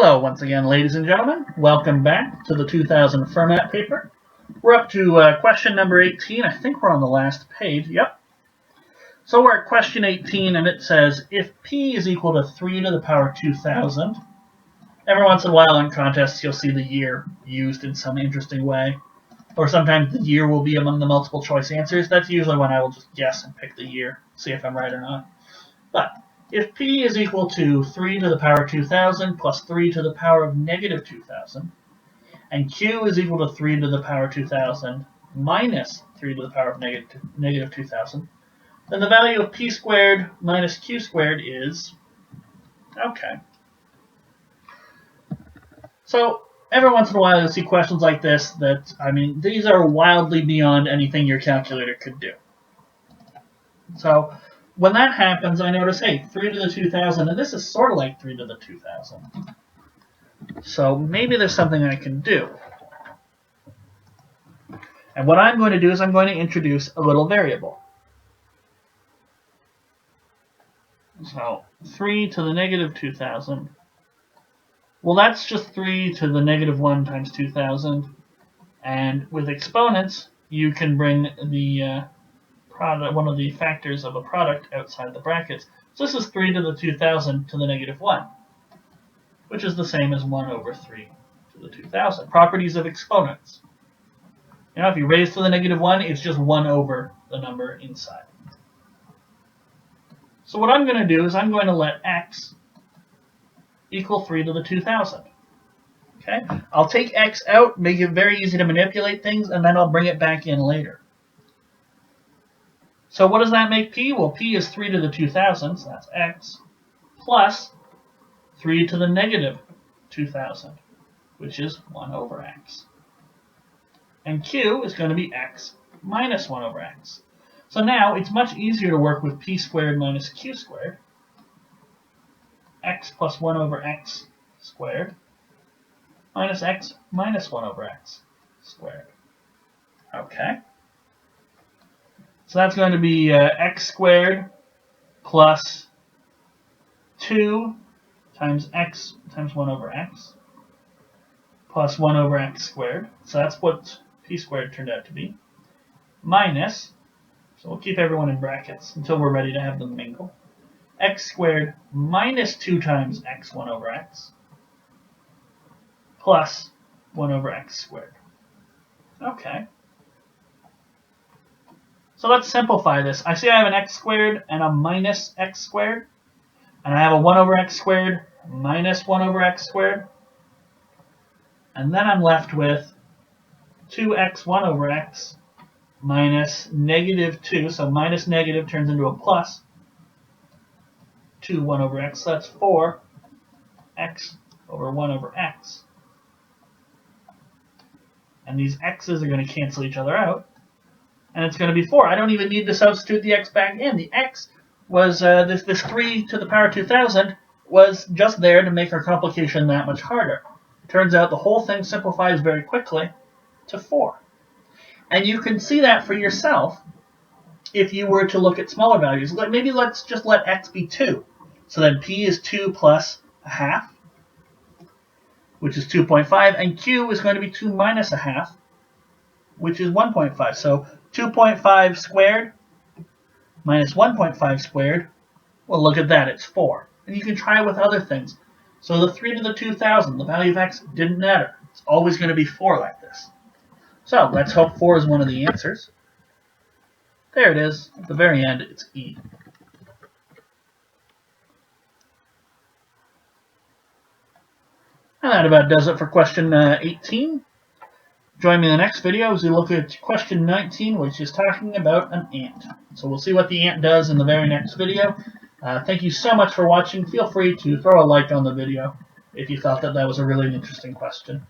Hello once again, ladies and gentlemen. Welcome back to the 2000 Fermat paper. We're up to question number 18. I think we're on the last page. Yep. So we're at question 18, and it says, if p is equal to 3 to the power 2000, every once in a while in contests you'll see the year used in some interesting way. Or sometimes the year will be among the multiple choice answers. That's usually when I will just guess and pick the year, see if I'm right or not. But if p is equal to 3 to the power 2000 plus 3 to the power of negative 2000, and q is equal to 3 to the power 2000 minus 3 to the power of negative 2000, then the value of p squared minus q squared is, okay. So every once in a while you'll see questions like this that, these are wildly beyond anything your calculator could do. So when that happens, I notice, hey, 3 to the 2000, and this is sort of like 3 to the 2000. So maybe there's something I can do. And what I'm going to do is I'm going to introduce a little variable. So 3 to the negative 2000. Well, that's just 3 to the negative 1 times 2000. And with exponents, you can bring the product, one of the factors of a product outside the brackets. So this is 3 to the 2000 to the negative 1, which is the same as 1 over 3 to the 2000. Properties of exponents. If you raise to the negative 1, it's just 1 over the number inside. So what I'm going to do is I'm going to let x equal 3 to the 2000. Okay? I'll take x out, make it very easy to manipulate things, and then I'll bring it back in later. So what does that make p? Well, p is 3 to the 2000, so that's x, plus 3 to the negative 2000, which is 1 over x. And q is going to be x minus 1 over x. So now it's much easier to work with p squared minus q squared. X plus 1 over x squared minus x minus 1 over x squared. Okay. So that's going to be x squared plus 2 times x times 1 over x plus 1 over x squared. So that's what p squared turned out to be. Minus, so we'll keep everyone in brackets until we're ready to have them mingle, x squared minus 2 times x 1 over x plus 1 over x squared. Okay. So let's simplify this. I see I have an x squared and a minus x squared. And I have a 1 over x squared minus 1 over x squared. And then I'm left with 2x 1 over x minus negative 2. So minus negative turns into a plus 2 1 over x. So that's 4x over 1 over x. And these x's are going to cancel each other out. And it's going to be 4. I don't even need to substitute the x back in. The x was, this 3 to the power 2000 was just there to make our complication that much harder. It turns out the whole thing simplifies very quickly to 4. And you can see that for yourself if you were to look at smaller values. Maybe let's just let x be 2. So then p is 2 plus a half, which is 2.5, and q is going to be 2 minus a half, which is 1.5. So 2.5 squared minus 1.5 squared, well, look at that, it's 4. And you can try with other things. So the 3 to the 2000, the value of x didn't matter. It's always going to be 4 like this. So let's hope 4 is one of the answers. There it is. At the very end, it's E. And that about does it for question 18. Join me in the next video as we look at question 19, which is talking about an ant. So we'll see what the ant does in the very next video. Thank you so much for watching. Feel free to throw a like on the video if you thought that was a really interesting question.